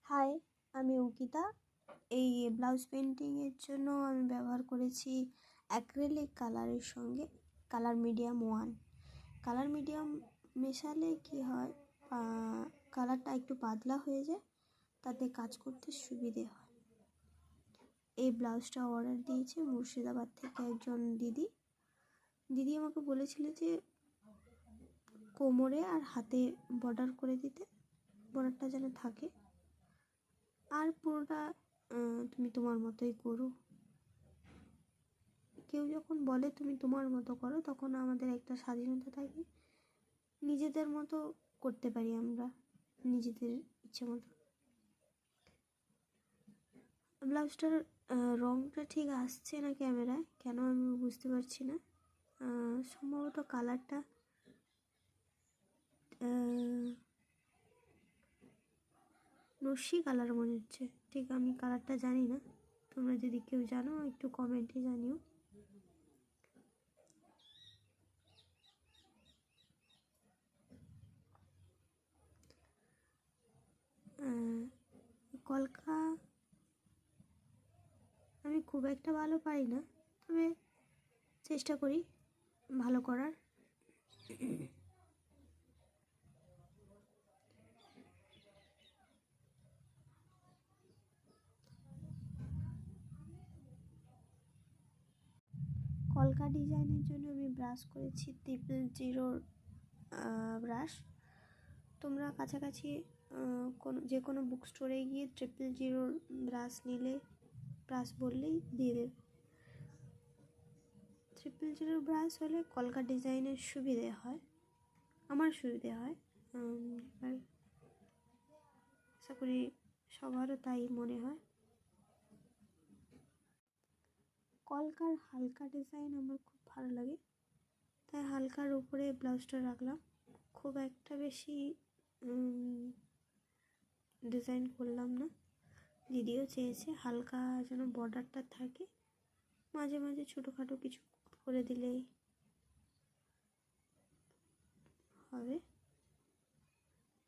High, আমি অঙ্কিতা। এই blouse পেন্টিংয়ের জন্য আমি ব্যবহার করেছি অ্যাক্রিলিক কালারের সঙ্গে কালার মিডিয়াম 1। কালার মিডিয়াম মেশালে কি হয়, কালারটা একটু পাতলা হয়ে যায়, তাতে কাজ করতে সুবিধে হয়। এই ব্লাউজটা অর্ডার দিয়েছে মুর্শিদাবাদ থেকে একজন দিদি আমাকে বলেছিল যে কোমরে আর হাতে বর্ডার করে দিতে, বর্ডারটা যেন থাকে, আর পুরোটা তুমি তোমার মতোই করো। কেউ যখন বলে তুমি তোমার মতো করো, তখন আমাদের একটা স্বাধীনতা থাকে, নিজেদের মতো করতে পারি আমরা, নিজেদের ইচ্ছে মতো। ব্লাউজটার রঙটা ঠিক আসছে না ক্যামেরায়, কেন আমি বুঝতে পারছি না। সম্ভবত কালারটা নস্যি কালার মনে হচ্ছে, ঠিক আমি কালারটা জানি না। তোমরা যদি কেউ জানো একটু কমেন্টে জানিও। কলকা আমি খুব একটা ভালো পারি না, তবে চেষ্টা করি ভালো করার। কলকা ডিজাইনের জন্য আমি ব্রাশ করেছি 000 ব্রাশ। তোমরা কাছাকাছি যে কোনো বুক স্টোরে গিয়ে 000 ব্রাশ নিলে, ব্রাশ বললেই দিয়ে দেবে। 000 ব্রাশ হলে কলকা ডিজাইনের সুবিধে হয়, আমার সুবিধে হয়। এবার আশা করি সবারও তাই মনে হয়। কলকার হালকা ডিজাইন আমার খুব ভালো লাগে, তাই হালকার উপরে ব্লাউজটা রাখলাম। খুব একটা বেশি ডিজাইন করলাম না। দিদিও চেয়েছে হালকা যেন বর্ডারটা থাকে, মাঝে মাঝে ছোটোখাটো কিছু করে দিলেই হবে,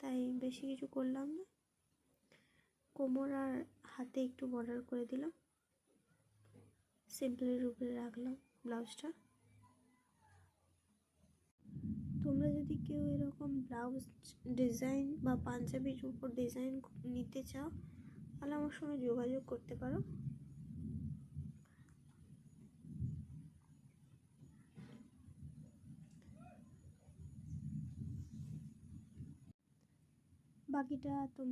তাই বেশি কিছু করলাম না। কোমর আর হাতে একটু বর্ডার করে দিলাম, সিম্পলের উপরে রাখলাম ব্লাউজটা। তোমরা যদি কেউ এরকম ব্লাউজ ডিজাইন বা পাঞ্জাবির উপর ডিজাইন নিতে চাও, তাহলে আমার সঙ্গে যোগাযোগ করতে পারো। বাকিটা তোমরা